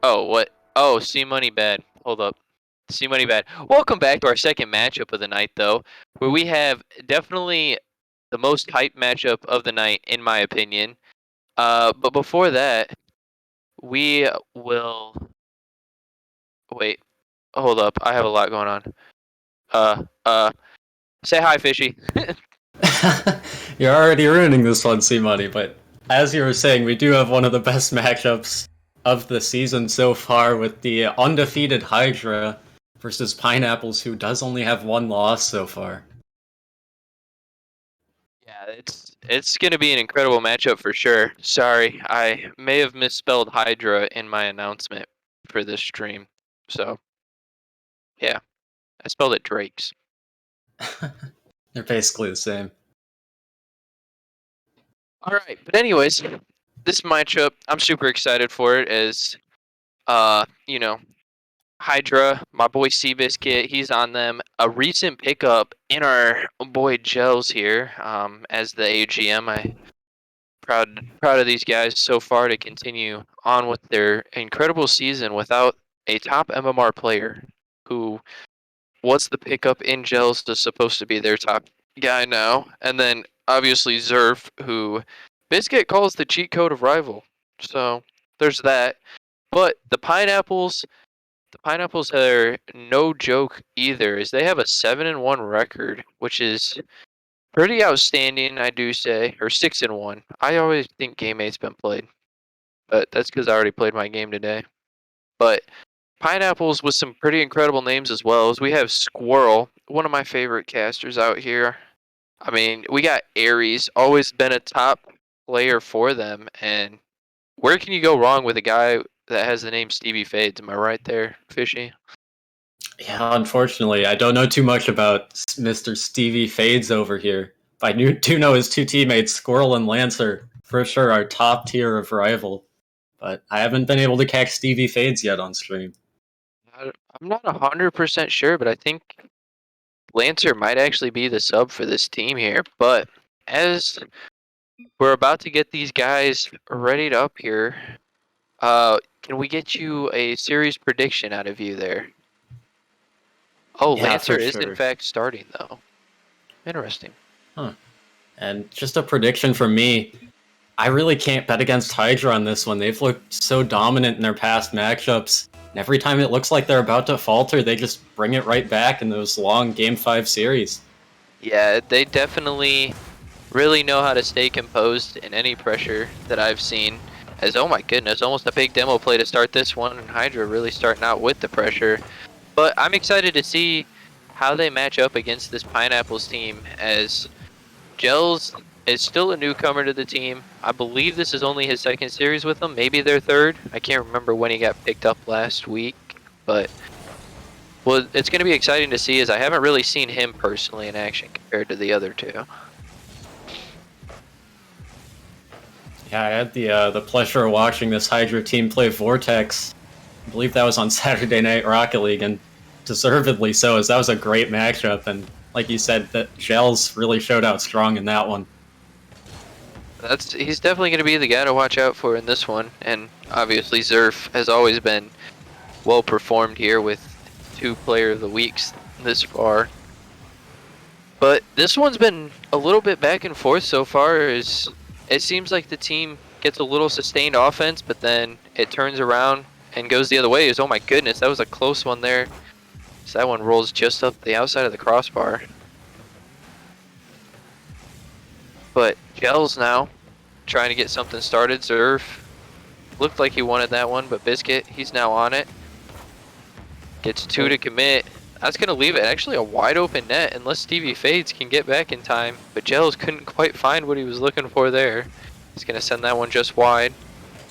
Oh, what? Oh, C Money Bad. Hold up. C Money Bad. Welcome back to our second matchup of the night, though, where we have definitely the most hype matchup of the night, in my opinion. But before that, we will wait. Hold up. I have a lot going on. Uh, uh, say hi, Fishy. You're already ruining this one, C Money, but as you were saying, we do have one of the best matchups of the season so far with the undefeated Hydra versus Pineapples, who does only have one loss so far. Yeah, it's gonna be an incredible matchup for sure. Sorry, I may have misspelled Hydra in my announcement for this stream. So yeah, I spelled it Drake's. They're basically the same. All right, but anyways, this matchup I'm super excited for it as you know, Hydra, my boy Seabiscuit, he's on them. A recent pickup in our boy Gels here, as the AGM. I proud of these guys so far to continue on with their incredible season without a top MMR player who was the pickup in Gels is supposed to be their top guy now. And then obviously Zerf, who Biscuit calls the cheat code of rival. So there's that. But the pineapples are no joke either, as they have a 7-1 record, which is pretty outstanding, I do say, or 6-1. I always think Game 8's been played, but that's because I already played my game today. But Pineapples with some pretty incredible names as well, as we have Squirrel, one of my favorite casters out here. I mean, we got Ares, always been a top player for them, and where can you go wrong with a guy that has the name Stevie Fades? Am I right there, Fishy? Yeah, unfortunately, I don't know too much about Mr. Stevie Fades over here. Do know his two teammates, Squirrel and Lancer, for sure are top tier of rival. But I haven't been able to catch Stevie Fades yet on stream. I'm not 100% sure, but I think Lancer might actually be the sub for this team here. But as we're about to get these guys readied up here, can we get you a series prediction out of you there? Oh, Yeah, Lancer for is in sure. fact starting though. Interesting. Huh. And just a prediction from me, I really can't bet against Hydra on this one. They've looked so dominant in their past matchups. And every time it looks like they're about to falter, they just bring it right back in those long Game 5 series. Yeah, they definitely really know how to stay composed in any pressure that I've seen. As oh my goodness, almost a big demo play to start this one, and Hydra really starting out with the pressure. But I'm excited to see how they match up against this Pineapples team, as Gels is still a newcomer to the team. I believe this is only his second series with them, maybe their third. I can't remember when he got picked up last week, but well, it's going to be exciting to see, as I haven't really seen him personally in action compared to the other two. Yeah, I had the pleasure of watching this Hydra team play Vortex. I believe that was on Saturday Night Rocket League, and deservedly so, as that was a great matchup. And like you said, that Gels really showed out strong in that one. He's definitely going to be the guy to watch out for in this one, and obviously Zerf has always been well performed here with 2 Player of the Weeks this far. But this one's been a little bit back and forth so far, as it seems like the team gets a little sustained offense, but then it turns around and goes the other way. Oh my goodness, that was a close one there. So that one rolls just up the outside of the crossbar. But Gels now trying to get something started. Zerf looked like he wanted that one, but Biscuit, he's now on it. Gets 2 to commit. That's going to leave it actually a wide open net unless Stevie Fades can get back in time. But Gels couldn't quite find what he was looking for there. He's going to send that one just wide.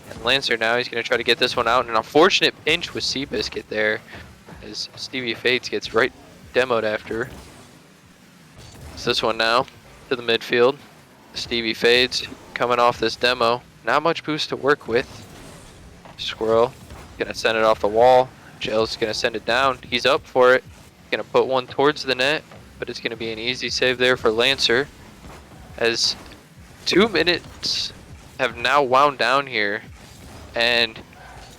And Lancer now, he's going to try to get this one out. An unfortunate pinch with Seabiscuit there, as Stevie Fades gets right demoed after. It's this one now to the midfield. Stevie Fades coming off this demo. Not much boost to work with. Squirrel going to send it off the wall. Gels going to send it down. He's up for it. Going to put one towards the net, but it's going to be an easy save there for Lancer, as 2 minutes have now wound down here, and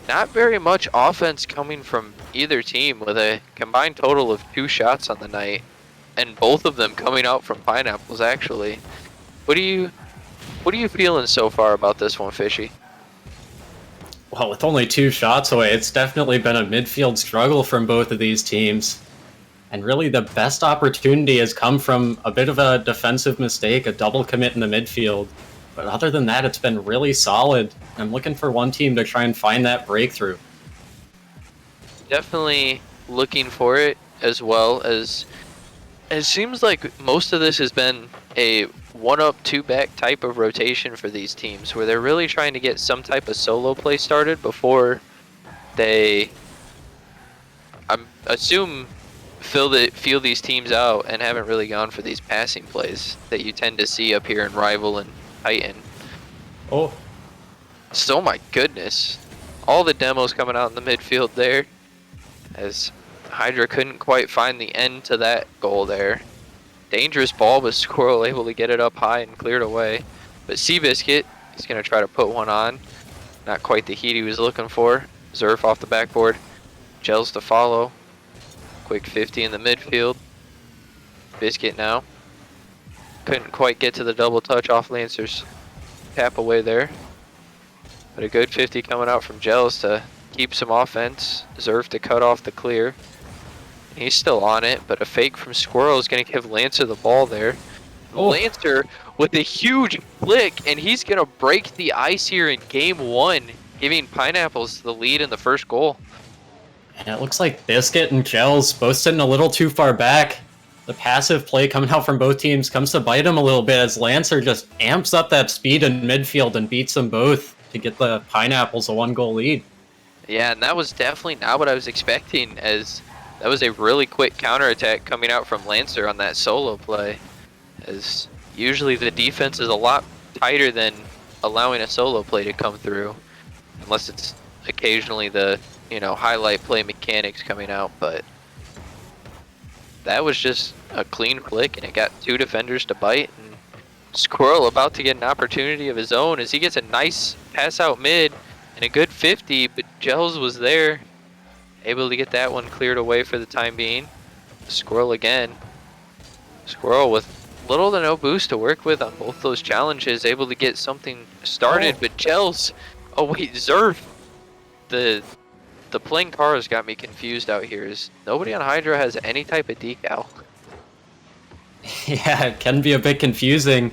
not very much offense coming from either team, with a combined total of 2 shots on the night, and both of them coming out from Pineapples actually. What are you feeling so far about this one, Fishy? Well, with only 2 shots away, it's definitely been a midfield struggle from both of these teams. And really, the best opportunity has come from a bit of a defensive mistake, a double commit in the midfield. But other than that, it's been really solid. I'm looking for one team to try and find that breakthrough. Definitely looking for it, as well as it seems like most of this has been a 1-up, 2-back type of rotation for these teams, where they're really trying to get some type of solo play started before they, I assume, feel these teams out, and haven't really gone for these passing plays that you tend to see up here in Rival and Titan. Oh, So my goodness, all the demos coming out in the midfield there, as Hydra couldn't quite find the end to that goal there. Dangerous ball, but Squirrel able to get it up high and cleared away. But Seabiscuit, he's going to try to put one on. Not quite the heat he was looking for. Zerf off the backboard. Gels to follow. Quick 50 in the midfield. Biscuit now. Couldn't quite get to the double touch off Lancer's tap away there. But a good 50 coming out from Gels to keep some offense. Zerf to cut off the clear. He's still on it, but a fake from Squirrel is going to give Lancer the ball there. Oh. Lancer with a huge flick, and he's going to break the ice here in game 1, giving Pineapples the lead in the first goal. And it looks like Biscuit and Gels both sitting a little too far back. The passive play coming out from both teams comes to bite them a little bit as Lancer just amps up that speed in midfield and beats them both to get the Pineapples a 1-goal lead. Yeah, and that was definitely not what I was expecting, as that was a really quick counterattack coming out from Lancer on that solo play. As usually the defense is a lot tighter than allowing a solo play to come through, unless it's occasionally the, highlight play mechanics coming out. But that was just a clean flick, and it got 2 defenders to bite. And Squirrel about to get an opportunity of his own as he gets a nice pass out mid and a good 50, but Gels was there, able to get that one cleared away for the time being. Squirrel again. Squirrel with little to no boost to work with on both those challenges, able to get something started, but Gels, oh wait, Zerf, the playing cars got me confused out here, is nobody on Hydra has any type of decal. Yeah, it can be a bit confusing,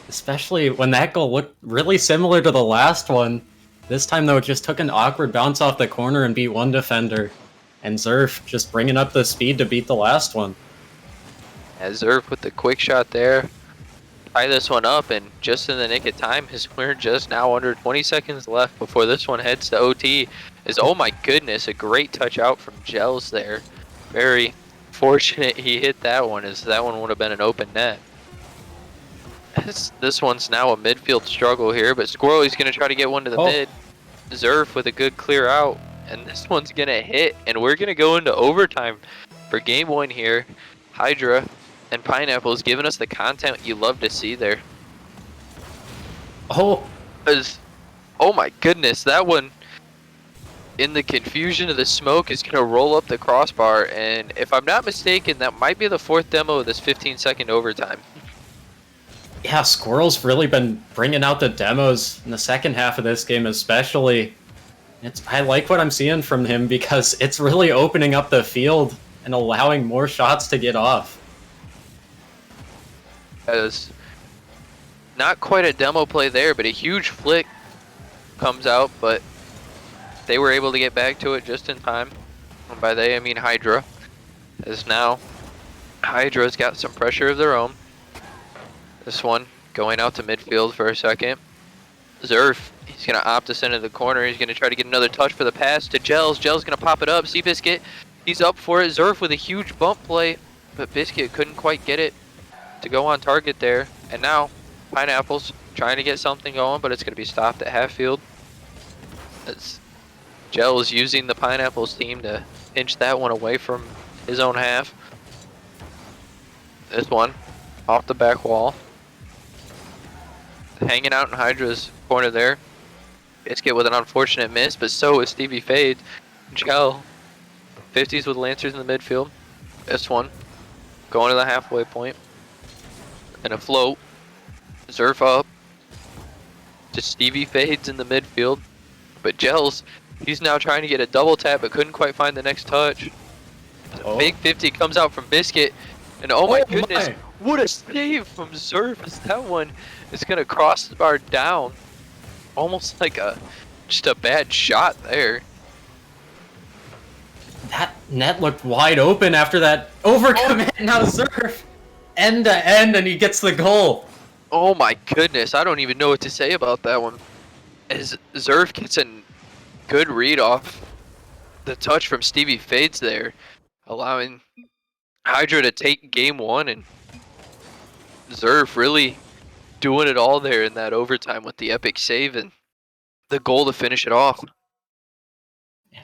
especially when that goal looked really similar to the last one. This time, though, it just took an awkward bounce off the corner and beat one defender. And Zerf just bringing up the speed to beat the last one. As Zerf with the quick shot there, tie this one up, and just in the nick of time, as we're just now under 20 seconds left before this one heads to OT, is, oh my goodness, a great touch out from Gels there. Very fortunate he hit that one, as that one would have been an open net. This one's now a midfield struggle here, but Squirrel, he's going to try to get one to the mid. Zerf with a good clear out, and this one's going to hit, and we're going to go into overtime for game 1 here. Hydra and Pineapples giving us the content you love to see there. Oh my goodness, that one, in the confusion of the smoke, is going to roll up the crossbar, and if I'm not mistaken, that might be the 4th demo of this 15-second overtime. Yeah, Squirrel's really been bringing out the demos in the second half of this game especially. I like what I'm seeing from him because it's really opening up the field and allowing more shots to get off. As not quite a demo play there, but a huge flick comes out, but they were able to get back to it just in time. And by they, I mean Hydra. As now, Hydra's got some pressure of their own. This one going out to midfield for a second. Zerf, he's going to opt us into the corner. He's going to try to get another touch for the pass to Gels. Gels going to pop it up. Seabiscuit, he's up for it. Zerf with a huge bump play, but Biscuit couldn't quite get it to go on target there. And now, Pineapples trying to get something going, but it's going to be stopped at half field. As Gels using the Pineapples team to pinch that one away from his own half. This one, off the back wall. Hanging out in Hydra's corner there. Biscuit with an unfortunate miss, but so is Stevie Fade. Gel. 50s with Lancers in the midfield. This one. Going to the halfway point. And a float. Zerf up. Just Stevie Fades in the midfield. But Gels, he's now trying to get a double tap, but couldn't quite find the next touch. Oh. Big 50 comes out from Biscuit. And oh my Oh goodness, my. what a save from Zerf as that one is going to cross the bar down. Almost like just a bad shot there. That net looked wide open after that overcommit. Now Zerf end to end, and he gets the goal. Oh my goodness, I don't even know what to say about that one. As Zerf gets a good read off the touch from Stevie Fades there, allowing Hydra to take game one, and Zerf really doing it all there in that overtime with the epic save and the goal to finish it off.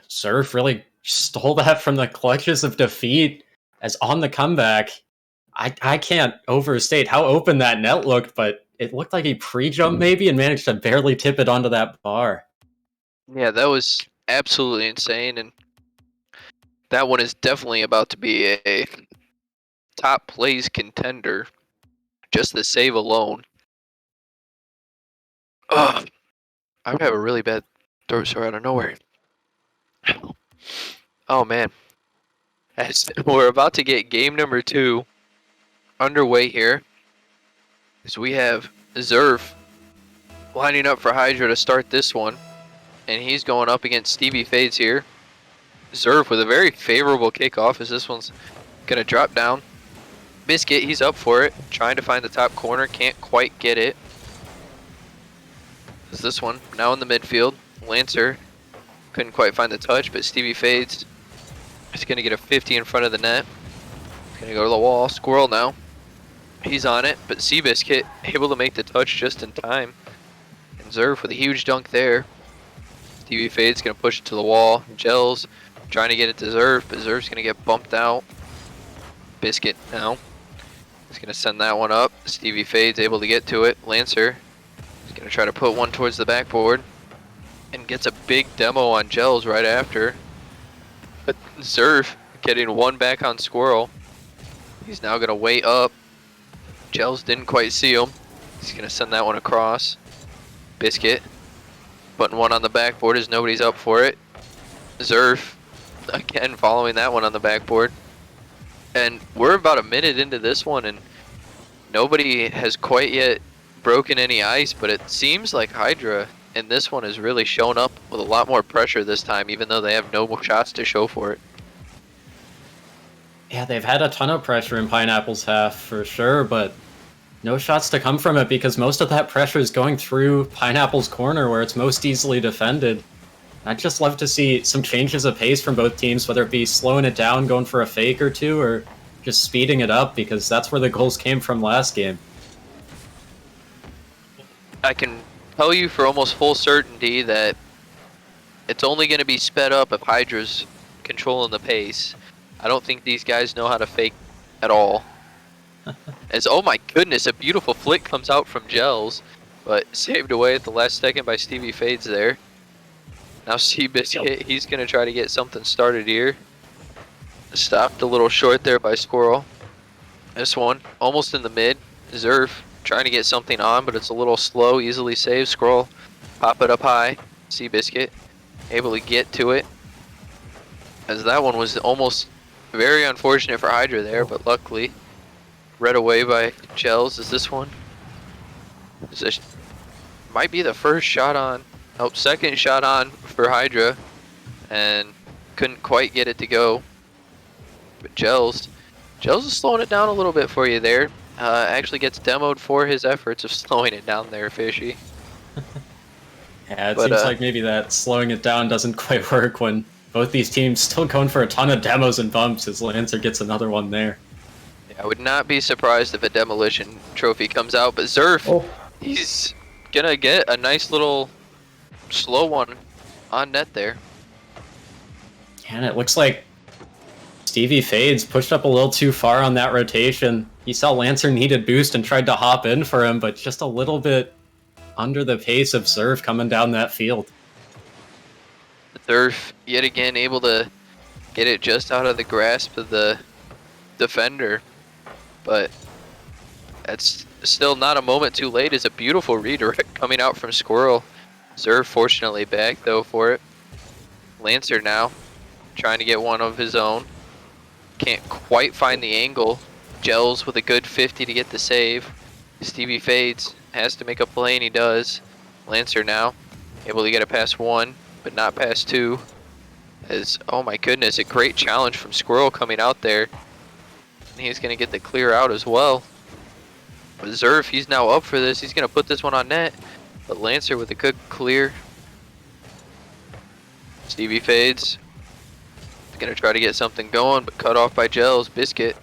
Zerf really stole that from the clutches of defeat as on the comeback. I can't overstate how open that net looked, but it looked like he pre-jumped maybe and managed to barely tip it onto that bar. Yeah, that was absolutely insane, and that one is definitely about to be a top plays contender. Just the save alone. Ugh. I would have a really bad throat sore out of nowhere. Oh man. As we're about to get game number 2 underway here. As we have Zerf lining up for Hydra to start this one. And he's going up against Stevie Fades here. Zerf with a very favorable kickoff as this one's gonna drop down. Biscuit, he's up for it. Trying to find the top corner, can't quite get it. As this one, now in the midfield. Lancer couldn't quite find the touch, but Stevie Fades is gonna get a 50 in front of the net. He's gonna go to the wall. Squirrel now. He's on it, but Seabiscuit able to make the touch just in time. And Zerf with a huge dunk there. Stevie Fade's gonna push it to the wall. Gels trying to get it to Zerf, but Zerf's gonna get bumped out. Biscuit now. He's gonna send that one up. Stevie Fade's able to get to it. Lancer is gonna try to put one towards the backboard. And gets a big demo on Gels right after. But Zerf getting one back on Squirrel. He's now gonna wait up. Gels didn't quite see him. He's gonna send that one across. Biscuit putting one on the backboard as nobody's up for it. Zerf again following that one on the backboard. And we're about a minute into this one and nobody has quite yet broken any ice, but it seems like Hydra in this one has really shown up with a lot more pressure this time, even though they have no shots to show for it. Yeah, they've had a ton of pressure in Pineapple's half for sure, but no shots to come from it because most of that pressure is going through Pineapple's corner where it's most easily defended. I'd just love to see some changes of pace from both teams, whether it be slowing it down, going for a fake or two, or just speeding it up, because that's where the goals came from last game. I can tell you for almost full certainty that it's only going to be sped up if Hydra's controlling the pace. I don't think these guys know how to fake at all. As, oh my goodness, a beautiful flick comes out from Gels, but saved away at the last second by Stevie Fades there. Now Seabiscuit, he's going to try to get something started here. Stopped a little short there by Squirrel. This one, almost in the mid. Zerf trying to get something on, but it's a little slow, easily saved. Squirrel, pop it up high. Seabiscuit, able to get to it. As that one was almost very unfortunate for Hydra there, but luckily read away by Gels. Is this one? This might be the first shot on. Oh, second shot on for Hydra, and couldn't quite get it to go. But Gels is slowing it down a little bit for you there. Actually gets demoed for his efforts of slowing it down there, Fishy. Yeah, it seems like maybe that slowing it down doesn't quite work when both these teams still going for a ton of demos and bumps as Lancer gets another one there. Yeah, I would not be surprised if a demolition trophy comes out, but Zerf, he's gonna get a nice little slow one on net there. And it looks like Stevie Fades pushed up a little too far on that rotation. He saw Lancer needed boost and tried to hop in for him, but just a little bit under the pace of Zerf coming down that field. Surf yet again able to get it just out of the grasp of the defender, but that's still not a moment too late. It's a beautiful redirect coming out from Squirrel. Zerf fortunately back though for it. Lancer now trying to get one of his own. Can't quite find the angle. Gels with a good 50 to get the save. Stevie Fades has to make a play and he does. Lancer now able to get it past one, but not past two. As, oh my goodness, a great challenge from Squirrel coming out there. And he's going to get the clear out as well. But Zerf, he's now up for this. He's going to put this one on net. But Lancer with a good clear. Stevie Fades. He's going to try to get something going, but cut off by Gels. Biscuit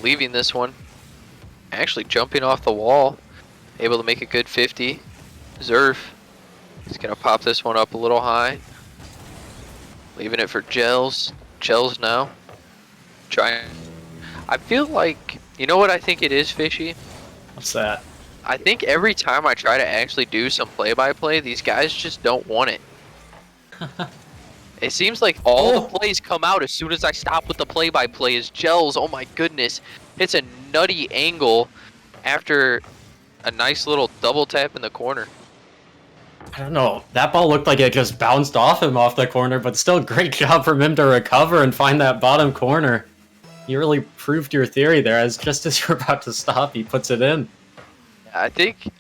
leaving this one. Actually jumping off the wall. Able to make a good 50. Zerf. He's going to pop this one up a little high. Leaving it for Gels. Gels now. Trying. I feel like, you know what I think it is, Fishy? What's that? I think every time I try to actually do some play-by-play, these guys just don't want it. It seems like all the plays come out as soon as I stop with the play-by-play. Is Gels, oh my goodness, hits a nutty angle after a nice little double tap in the corner. I don't know. That ball looked like it just bounced off him off the corner, but still great job from him to recover and find that bottom corner. You really proved your theory there, as just as you're about to stop, he puts it in. I think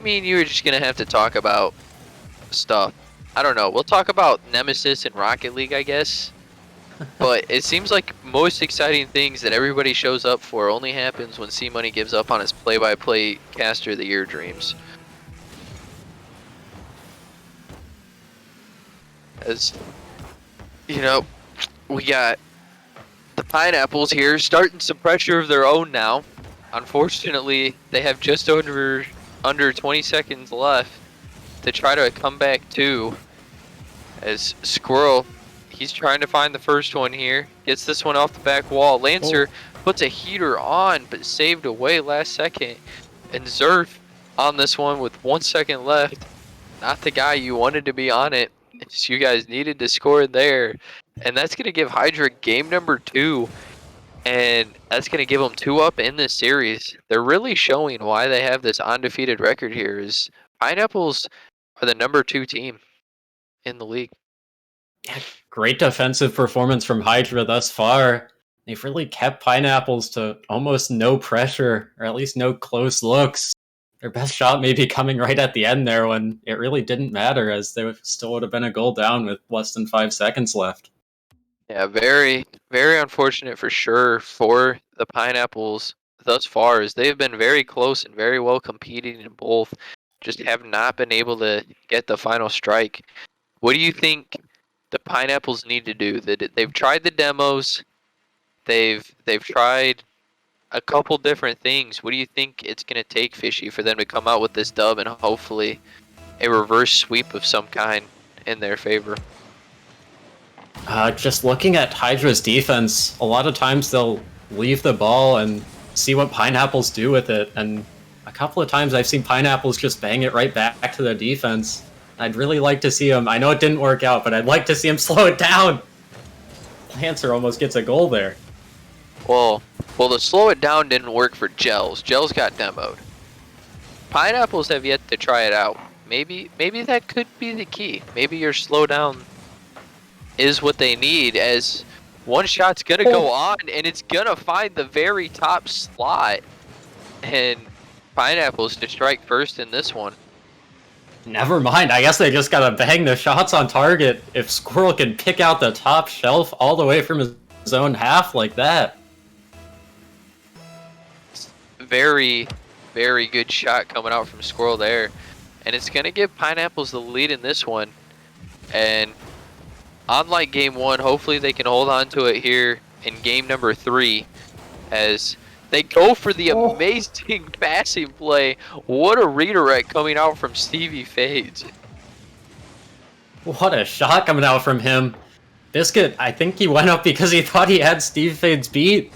me and you are just gonna have to talk about stuff. I don't know. We'll talk about Nemesis and Rocket League, I guess. But it seems like most exciting things that everybody shows up for only happens when C-Money gives up on his play-by-play caster of the year dreams. As you know, we got the Pineapples here starting some pressure of their own now. Unfortunately, they have just under 20 seconds left to try to come back too. As Squirrel, he's trying to find the first one here. Gets this one off the back wall. Lancer puts a heater on, but saved away last second. And Zerf on this one with 1 second left. Not the guy you wanted to be on it. So you guys needed to score there. And that's going to give Hydra game number 2. And that's going to give them 2 up in this series. They're really showing why they have this undefeated record here. Is Pineapples are the number 2 team in the league. Great defensive performance from Hydra thus far. They've really kept Pineapples to almost no pressure, or at least no close looks. Their best shot may be coming right at the end there when it really didn't matter, as they still would have been a goal down with less than 5 seconds left. Yeah, very, very unfortunate for sure for the Pineapples thus far, as they've been very close and very well competing in both. Just have not been able to get the final strike. What do you think the Pineapples need to do? They've tried the demos. They've tried a couple different things. What do you think it's going to take, Fishy, for them to come out with this dub and hopefully a reverse sweep of some kind in their favor? Just looking at Hydra's defense, a lot of times they'll leave the ball and see what Pineapples do with it. And a couple of times I've seen Pineapples just bang it right back to the defense. I'd really like to see him. I know it didn't work out, but I'd like to see him slow it down. Lancer almost gets a goal there. Well, the slow it down didn't work for Gels. Gels got demoed. Pineapples have yet to try it out. Maybe that could be the key. Maybe your slow down is what they need, as one shot's gonna go on and it's gonna find the very top slot. And Pineapples to strike first in this one. Never mind, I guess they just gotta bang the shots on target. If Squirrel can pick out the top shelf all the way from his own half like that. Very, very good shot coming out from Squirrel there. And it's going to give Pineapples the lead in this one. And unlike game 1, hopefully they can hold on to it here in game number 3. As they go for the amazing passing play. What a redirect coming out from Stevie Fades. What a shot coming out from him. Biscuit, I think he went up because he thought he had Steve Fades beat.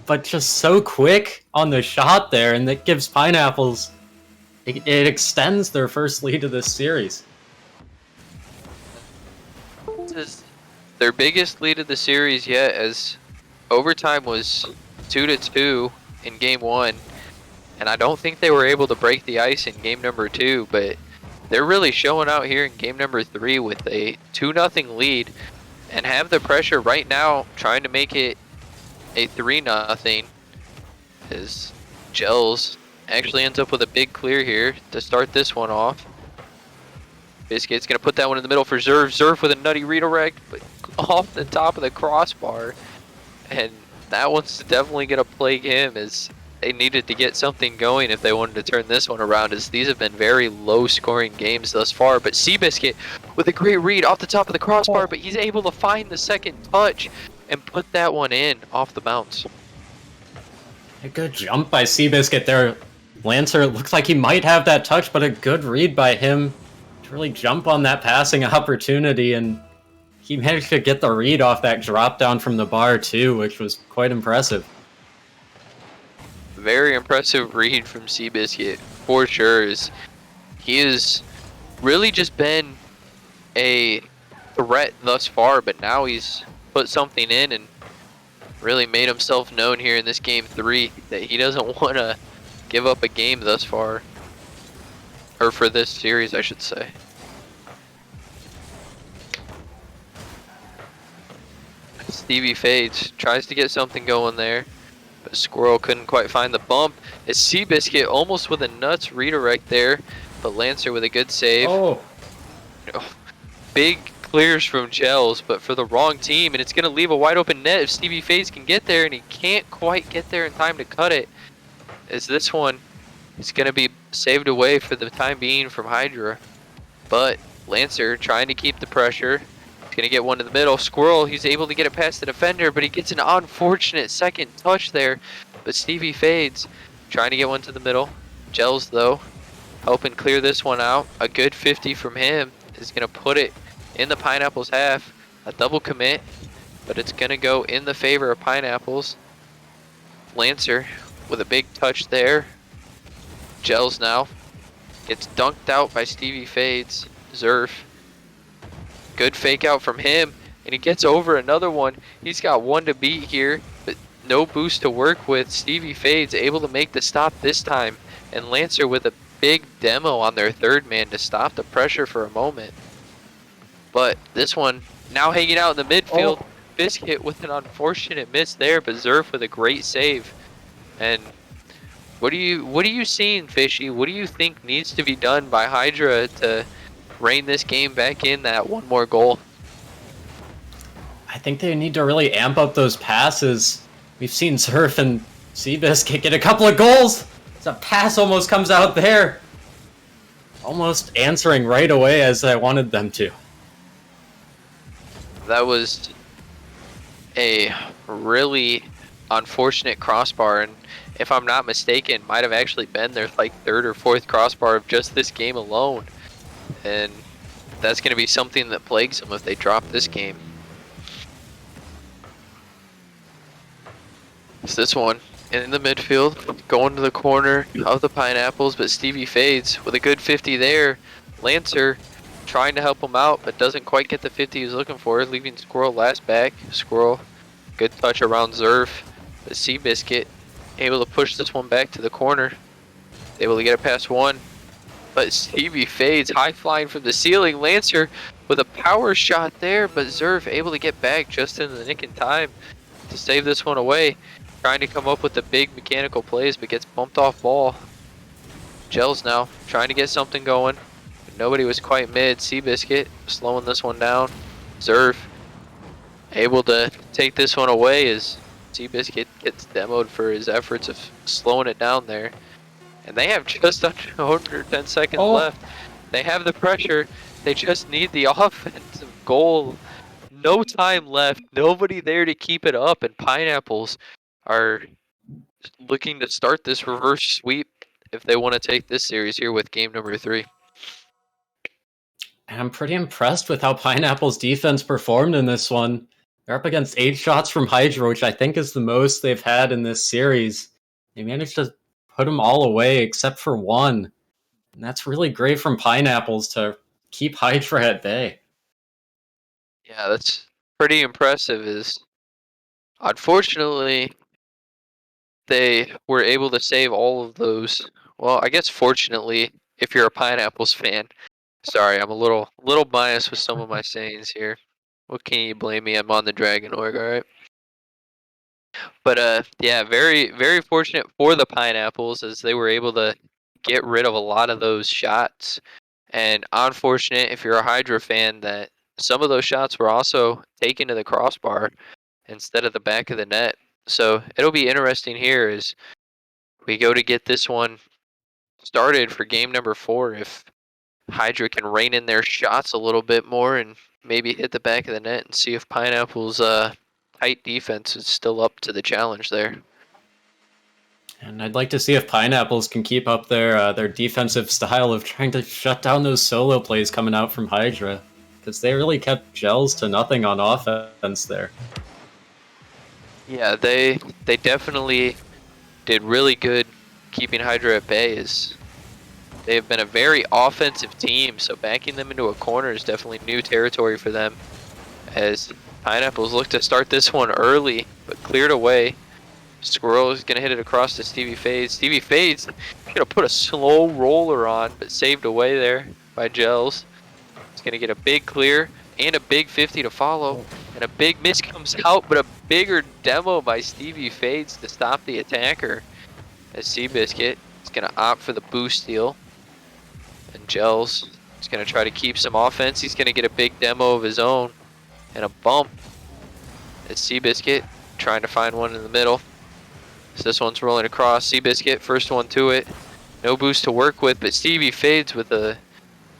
But just so quick on the shot there, and that gives Pineapples it extends their first lead of this series. This is their biggest lead of the series yet, as overtime was 2-2 in game 1, and I don't think they were able to break the ice in game number 2, but they're really showing out here in game number 3 with a 2-0 lead and have the pressure right now trying to make it a 3-0, as Gels actually ends up with a big clear here to start this one off. Biscuit's gonna put that one in the middle for Zerv. Zerv with a nutty redirect, but off the top of the crossbar. And that one's definitely gonna plague him, as they needed to get something going if they wanted to turn this one around, as these have been very low scoring games thus far. But Seabiscuit with a great read off the top of the crossbar, but he's able to find the second touch and put that one in off the bounce. A good jump by Seabiscuit there. Lancer looks like he might have that touch, but a good read by him to really jump on that passing opportunity, and he managed to get the read off that drop down from the bar too, which was quite impressive. Very impressive read from Seabiscuit for sure. He has really just been a threat thus far, but now he's put something in and really made himself known here in this game 3 that he doesn't want to give up a game thus far, or for this series I should say. Stevie Fades tries to get something going there, but Squirrel couldn't quite find the bump. It's Seabiscuit almost with a nuts redirect there, but Lancer with a good save. Oh, Big clears from Gels, but for the wrong team, and it's going to leave a wide open net if Stevie Fades can get there, and he can't quite get there in time to cut it, as this one is going to be saved away for the time being from Hydra. But Lancer trying to keep the pressure. He's going to get one in the middle. Squirrel, he's able to get it past the defender, but he gets an unfortunate second touch there. But Stevie Fades trying to get one to the middle. Gels, though, helping clear this one out. A good 50 from him is going to put it in the Pineapples half. A double commit, but it's going to go in the favor of Pineapples. Lancer with a big touch there. Gels now gets dunked out by Stevie Fades. Zerf, good fake out from him, and he gets over another one. He's got one to beat here, but no boost to work with. Stevie Fades able to make the stop this time, and Lancer with a big demo on their third man to stop the pressure for a moment. But this one now hanging out in the midfield. Biscuit with an unfortunate miss there, but Zerf with a great save. And what are you seeing, Fishy? What do you think needs to be done by Hydra to rein this game back in that one more goal? I think they need to really amp up those passes. We've seen Zerf and Seabiscuit get a couple of goals. The pass almost comes out there. Almost answering right away as I wanted them to. That was a really unfortunate crossbar, and if I'm not mistaken, might have actually been their like third or fourth crossbar of just this game alone. And that's going to be something that plagues them if they drop this game. It's this one in the midfield, going to the corner of the Pineapples, but Stevie Fades with a good 50 there. Lancer trying to help him out, but doesn't quite get the 50 he was looking for, leaving Squirrel last back. Squirrel, good touch around Zerf, but Seabiscuit able to push this one back to the corner. Able to get it past one, but Stevie Fades high flying from the ceiling. Lancer with a power shot there, but Zerf able to get back just in the nick in time to save this one away. Trying to come up with the big mechanical plays, but gets bumped off ball. Gels now trying to get something going, but nobody was quite mid. Seabiscuit slowing this one down. Zerf able to take this one away as Seabiscuit gets demoed for his efforts of slowing it down there. And they have just under 10 seconds left. They have the pressure. They just need the offensive goal. No time left. Nobody there to keep it up. And Pineapples are looking to start this reverse sweep if they want to take this series here with game number 3. I'm pretty impressed with how Pineapple's defense performed in this one. They're up against 8 shots from Hydra, which I think is the most they've had in this series. They managed to put them all away except for one. And that's really great from Pineapples to keep Hydra at bay. Yeah, that's pretty impressive. Is unfortunately they were able to save all of those. Well, I guess fortunately, if you're a Pineapples fan. Sorry, I'm a little biased with some of my sayings here. What can you blame me? I'm on the Dragon Org, alright? But yeah, very fortunate for the Pineapples as they were able to get rid of a lot of those shots. And unfortunate if you're a Hydra fan that some of those shots were also taken to the crossbar instead of the back of the net. So it'll be interesting here as we go to get this one started for game number 4 if Hydra can rein in their shots a little bit more and maybe hit the back of the net and see if Pineapple's tight defense is still up to the challenge there. And I'd like to see if Pineapples can keep up their defensive style of trying to shut down those solo plays coming out from Hydra, because they really kept Gels to nothing on offense there. Yeah, they definitely did really good keeping Hydra at bay. As they have been a very offensive team, so backing them into a corner is definitely new territory for them. As Pineapples look to start this one early, but cleared away. Squirrel is gonna hit it across to Stevie Fades. Stevie Fades gonna put a slow roller on, but saved away there by Gels. He's gonna get a big clear and a big 50 to follow, and a big miss comes out, but a bigger demo by Stevie Fades to stop the attacker. As Seabiscuit is gonna opt for the boost steal, and Gels is gonna try to keep some offense. He's gonna get a big demo of his own and a bump. As Seabiscuit trying to find one in the middle. So this one's rolling across. Seabiscuit, first one to it. No boost to work with, but Stevie Fades with a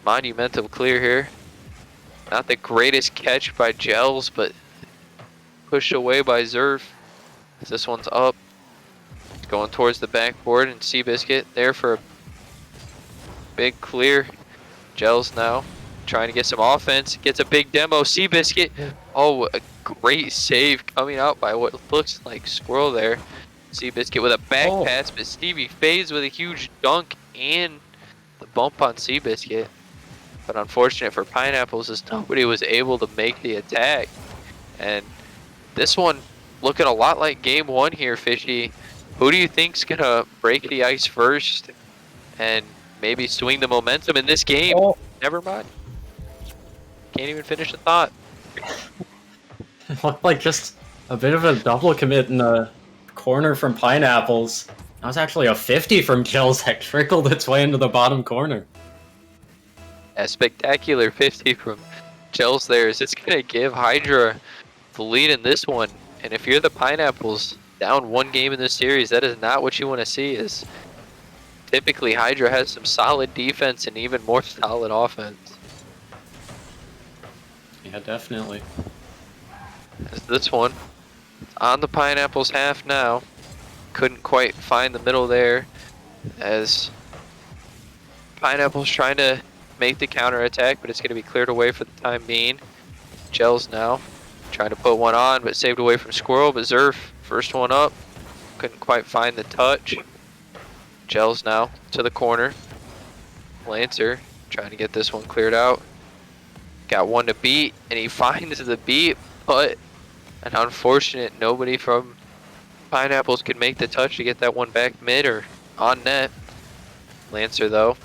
monumental clear here. Not the greatest catch by Gels, but pushed away by Zerf. This one's up. Going towards the backboard, and Seabiscuit there for a big clear. Gels now trying to get some offense. Gets a big demo. Seabiscuit. Oh, a great save coming out by what looks like Squirrel there. Seabiscuit with a back pass, but Stevie Fades with a huge dunk and the bump on Seabiscuit. But unfortunate for Pineapples is nobody was able to make the attack. And this one looking a lot like game 1 here, Fishy. Who do you think's gonna break the ice first and maybe swing the momentum in this game? Oh. Never mind. Can't even finish the thought. It looked like just a bit of a double commit in the corner from Pineapples. That was actually a 50 from Gels that trickled its way into the bottom corner. A spectacular 50 from Gels there. Is it's gonna give Hydra the lead in this one. And if you're the Pineapples down 1 game in this series, that is not what you want to see. Is typically Hydra has some solid defense and even more solid offense. Yeah, definitely. As this one on the Pineapples half now. Couldn't quite find the middle there as Pineapples trying to make the counter attack, but it's going to be cleared away for the time being. Gels now trying to put one on, but saved away from Squirrel. But Zerf, first one up, couldn't quite find the touch. Gels now to the corner. Lancer trying to get this one cleared out. Got one to beat, and he finds the beat, but an unfortunate nobody from Pineapples could make the touch to get that one back mid or on net. Lancer though,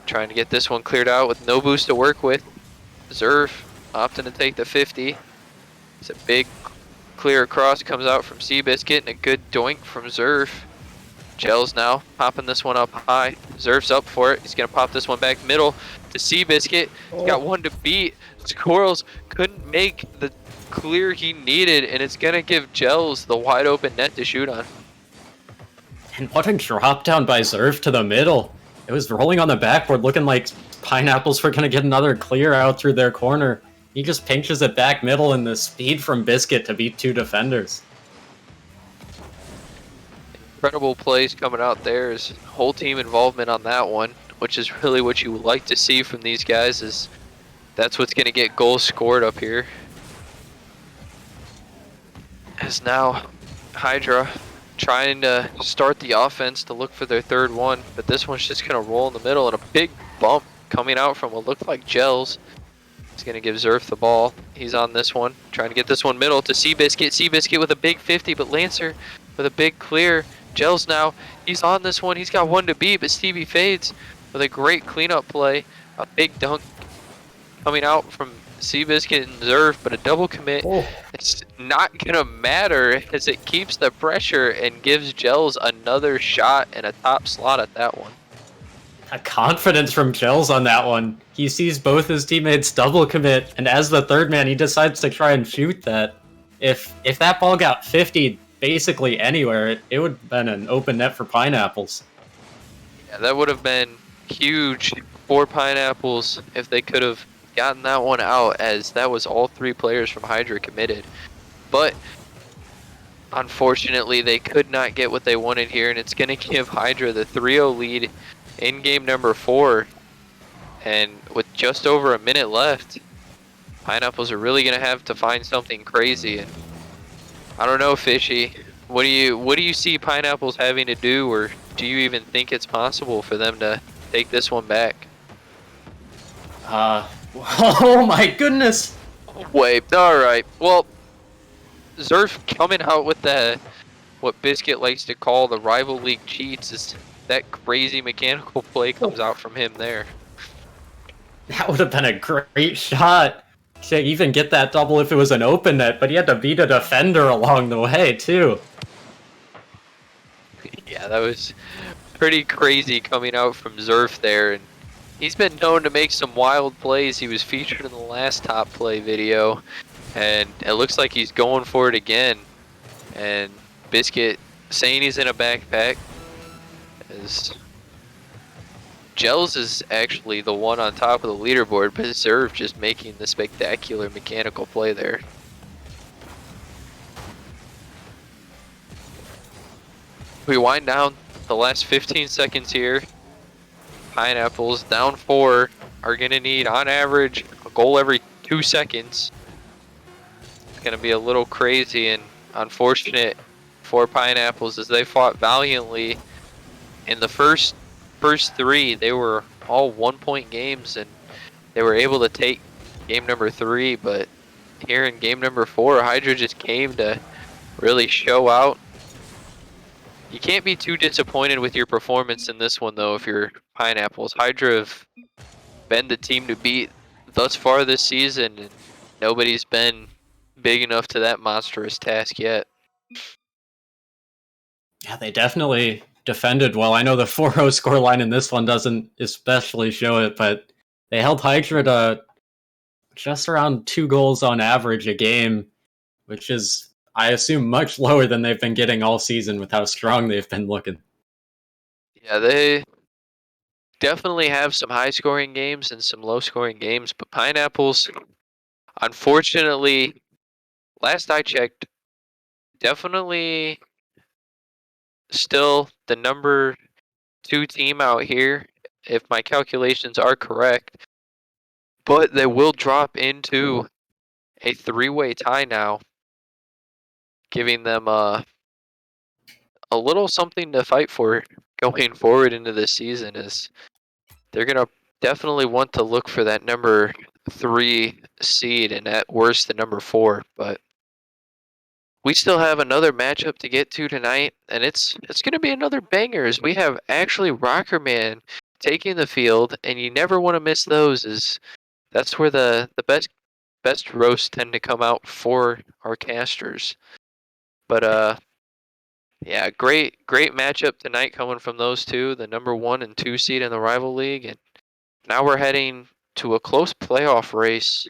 trying to get this one cleared out with no boost to work with. Zerf opting to take the 50. It's a big clear across, comes out from Seabiscuit, and a good doink from Zerf. Gels now popping this one up high. Zerf's up for it. He's gonna pop this one back middle to Seabiscuit. He's got one to beat. Squirrels couldn't make the clear he needed, and it's gonna give Gels the wide open net to shoot on. And what a drop down by Zerf to the middle. It was rolling on the backboard, looking like Pineapples were gonna get another clear out through their corner. He just pinches it back middle, and the speed from Biscuit to beat 2 defenders. Incredible plays coming out there. Is whole team involvement on that one, which is really what you would like to see from these guys. Is that's what's gonna get goals scored up here. As now Hydra trying to start the offense to look for their third one, but this one's just going to roll in the middle, and a big bump coming out from what looked like Gels. He's going to give Zerf the ball. He's on this one, trying to get this one middle to Seabiscuit. Seabiscuit with a big 50, but Lancer with a big clear. Gels now, he's on this one. He's got one to beat, but Stevie fades with a great cleanup play. A big dunk coming out from Seabiscuit and Zerf, but a double commit. Oh. It's not going to matter as it keeps the pressure and gives Gels another shot and a top slot at that one. A confidence from Gels on that one. He sees both his teammates double commit, and as the third man, he decides to try and shoot that. If that ball got 50 basically anywhere, it would have been an open net for Pineapples. Yeah, that would have been huge for Pineapples if they could have gotten that one out, as that was all three players from Hydra committed. But unfortunately, they could not get what they wanted here, and it's going to give Hydra the 3-0 lead in game number 4. And with just over a minute left, Pineapples are really going to have to find something crazy. And I don't know, Fishy, what do you see Pineapples having to do, or do you even think it's possible for them to take this one back? Oh my goodness! Wait, alright. Well, Zerf coming out with what Biscuit likes to call the rival league cheats, is that crazy mechanical play comes out from him there. That would have been a great shot to even get that double if it was an open net, but he had to beat a defender along the way, too. Yeah, that was pretty crazy coming out from Zerf there, and he's been known to make some wild plays. He was featured in the last top play video, and it looks like he's going for it again. And Biscuit saying he's in a backpack, as Gels is actually the one on top of the leaderboard, but Zerf just making the spectacular mechanical play there. We wind down the last 15 seconds here. Pineapples down 4 are going to need, on average, a goal every 2 seconds. It's going to be a little crazy and unfortunate for Pineapples, as they fought valiantly in the first 3. They were all 1-point games, and they were able to take game number 3. But here in game number 4, Hydra just came to really show out. You can't be too disappointed with your performance in this one, though, if you're Pineapples. Hydra have been the team to beat thus far this season, and nobody's been big enough to that monstrous task yet. Yeah, they definitely defended well. I know the 4-0 scoreline in this one doesn't especially show it, but they held Hydra to just around 2 goals on average a game, which is, I assume, much lower than they've been getting all season with how strong they've been looking. Yeah, they definitely have some high-scoring games and some low-scoring games, but Pineapples, unfortunately, last I checked, definitely still the number 2 team out here, if my calculations are correct. But they will drop into a 3-way tie now, giving them a little something to fight for going forward into this season, as they're going to definitely want to look for that number 3 seed, and at worst the number 4. But we still have another matchup to get to tonight, and it's going to be another banger, as we have actually Rockerman taking the field, and you never want to miss those, as that's where the best roasts tend to come out for our casters. But yeah, great matchup tonight coming from those two, the number 1 and 2 seed in the rival league, and now we're heading to a close playoff race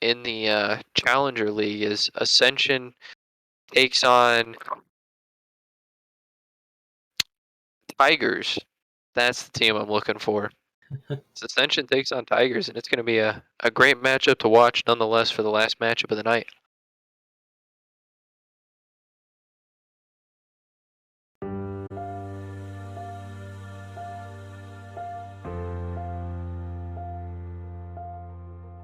in the Challenger League, as Ascension takes on Tigers. That's the team I'm looking for. Ascension takes on Tigers, and it's going to be a great matchup to watch nonetheless for the last matchup of the night.